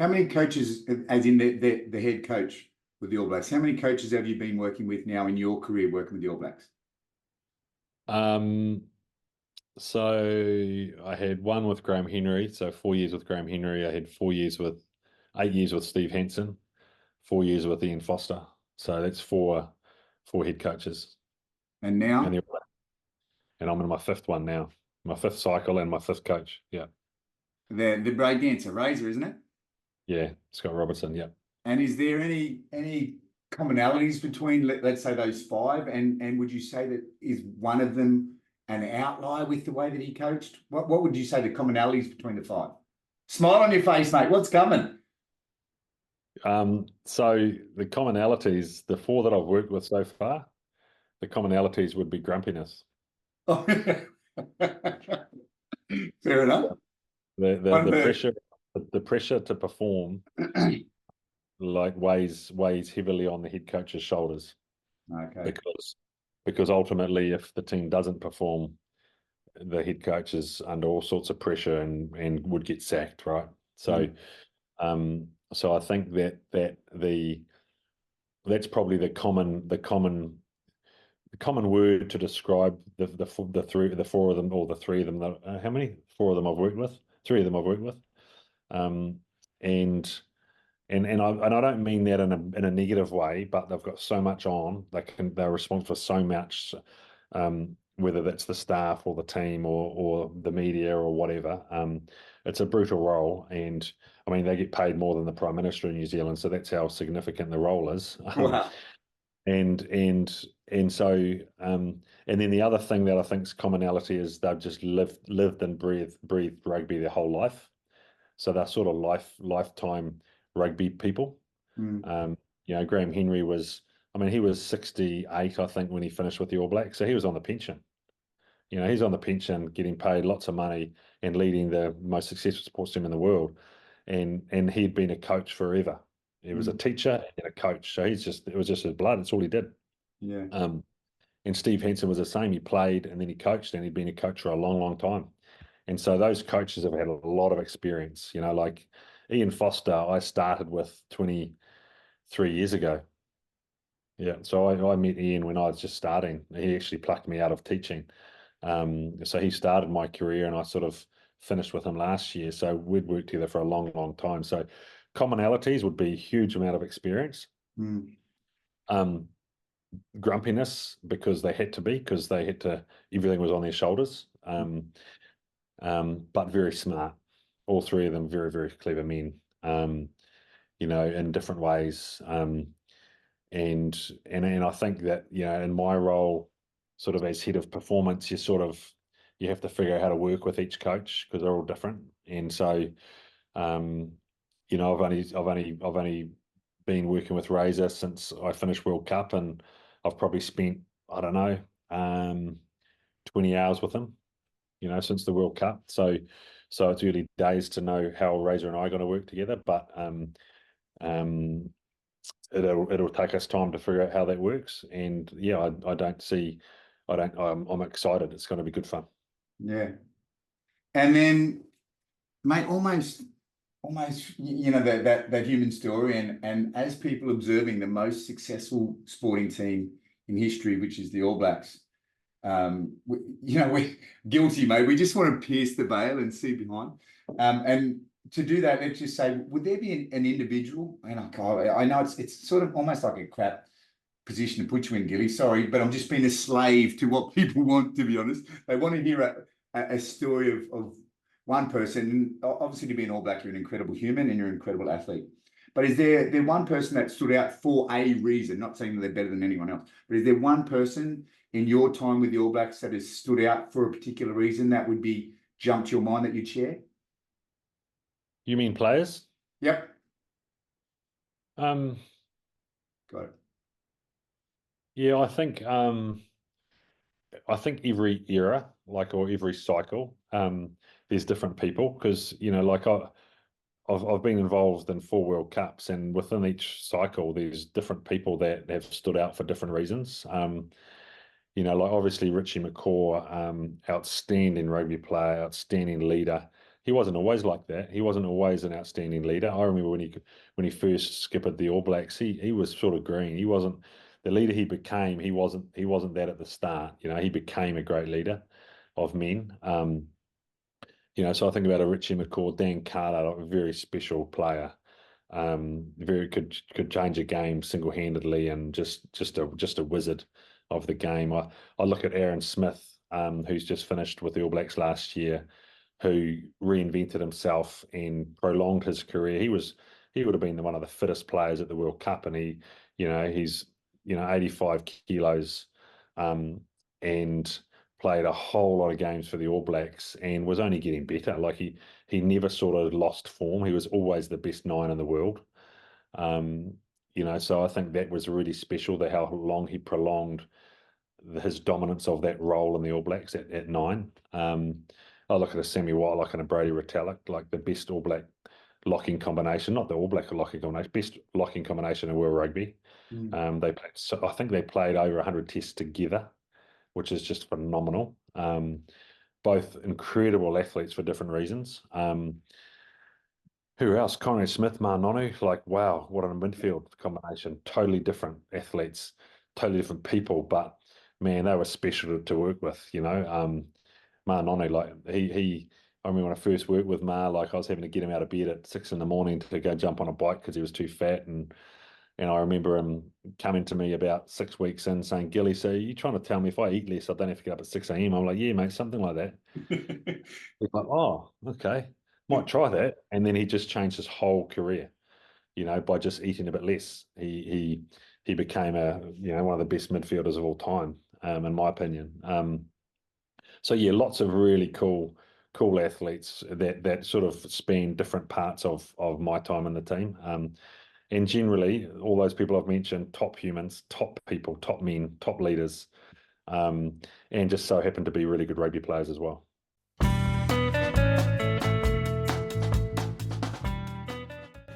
How many coaches, as in the head coach with the All Blacks, how many coaches have you been working with now in your career working with the All Blacks? So I had one with Graham Henry, so 4 years with Graham Henry. I had 8 years with Steve Hansen, 4 years with Ian Foster. So that's four head coaches. And And, now? the- and I'm in my fifth one now, my fifth cycle and my fifth coach. Yeah. The break dancer, Razor, isn't it? Yeah. Scott Robertson. Yeah. And is there any commonalities between, let's say, those five? And would you say that is one of them an outlier with the way that he coached? What would you say the commonalities between the five? Smile on your face, mate. What's coming? So the commonalities, the four that I've worked with so far, the commonalities would be grumpiness. Oh, fair enough. The pressure, the pressure to perform like weighs heavily on the head coach's shoulders. Okay. Because ultimately, if the team doesn't perform, the head coach is under all sorts of pressure and would get sacked, right? So, so I think that's probably the common word to describe the four of them, or the three of them. How many? Four of them I've worked with. Three of them I've worked with. And I don't mean that in a negative way, but they've got so much on. They're responsible for so much, whether that's the staff or the team or the media or whatever. It's a brutal role, and I mean they get paid more than the Prime Minister in New Zealand, so that's how significant the role is. Wow. And so and then the other thing that I think is commonality is they've just lived and breathed rugby their whole life. So they're sort of lifetime rugby people. Graham Henry he was 68, I think, when he finished with the All Blacks. So he was on the pension. He's on the pension, getting paid lots of money and leading the most successful sports team in the world. And he'd been a coach forever. He was a teacher and a coach. So it was just his blood. It's all he did. Yeah. And Steve Hansen was the same. He played and then he coached, and he'd been a coach for a long, long time. And so those coaches have had a lot of experience, like Ian Foster, I started with 23 years ago. Yeah. So I met Ian when I was just starting. He actually plucked me out of teaching. So he started my career and I sort of finished with him last year. So we'd worked together for a long, long time. So commonalities would be a huge amount of experience. Grumpiness, because everything was on their shoulders. But very smart. All three of them very, very clever men, in different ways. And I think that, in my role, sort of as head of performance, you have to figure out how to work with each coach because they're all different. And so, I've only been working with Razor since I finished World Cup, and I've probably spent, I don't know, 20 hours with him, since the World Cup. So it's early days to know how Razor and I are going to work together, but it'll take us time to figure out how that works. And yeah, I'm excited. It's going to be good fun. Yeah. And then, mate, almost that human story, and as people observing the most successful sporting team in history, which is the All Blacks, we're guilty, mate. We just want to pierce the veil and see behind. And to do that, let's just say, would there be an individual? And I know it's sort of almost like a crap position to put you in, Gilly. Sorry, but I'm just being a slave to what people want. To be honest, they want to hear a story of one person. Obviously, to be an All Black, you're an incredible human and you're an incredible athlete. But is there one person that stood out for a reason? Not saying that they're better than anyone else, but is there one person in your time with the All Blacks that has stood out for a particular reason that would be jumped your mind that you'd share? You mean players? Yep. Got it. Yeah, I think every era, or every cycle, there's different people because I've been involved in 4 World Cups, and within each cycle, there's different people that have stood out for different reasons. Obviously Richie McCaw, outstanding rugby player, outstanding leader, he wasn't always like that. He wasn't always an outstanding leader. I remember when he first skippered the All Blacks, he was sort of green. He wasn't the leader he became. He wasn't that at the start. He became a great leader of men. So I think about a Richie McCaw, Dan Carter, like a very special player. Very could change a game single-handedly, and just a wizard of the game. I look at Aaron Smith, who's just finished with the All Blacks last year, who reinvented himself and prolonged his career. He would have been one of the fittest players at the World Cup, and he's 85 kilos, and played a whole lot of games for the All Blacks and was only getting better. Like he never sort of lost form. He was always the best nine in the world. So I think that was really special, that how long he prolonged his dominance of that role in the All Blacks at nine. I look at a Sammy Whitelock and a Brody Retallick, like the best All Black locking combination, not the All Black locking combination, best locking combination in World Rugby. They played, so I think they played over 100 tests together, which is just phenomenal. Both incredible athletes for different reasons. Who else? Conrad Smith, Nonu, like, wow, what a midfield combination. Totally different athletes, totally different people, but man, they were special to work with, Nonu, like I remember when I first worked with like I was having to get him out of bed at 6 a.m. to go jump on a bike because he was too fat, and I remember him coming to me about 6 weeks in saying, Gilly, so you trying to tell me if I eat less, I don't have to get up at 6 a.m.? I'm like, yeah, mate, something like that. He's like, oh, okay, might try that. And then he just changed his whole career, by just eating a bit less. He became one of the best midfielders of all time, in my opinion. So yeah, lots of really cool athletes that sort of span different parts of my time in the team. And generally, all those people I've mentioned, top humans, top people, top men, top leaders, and just so happen to be really good rugby players as well.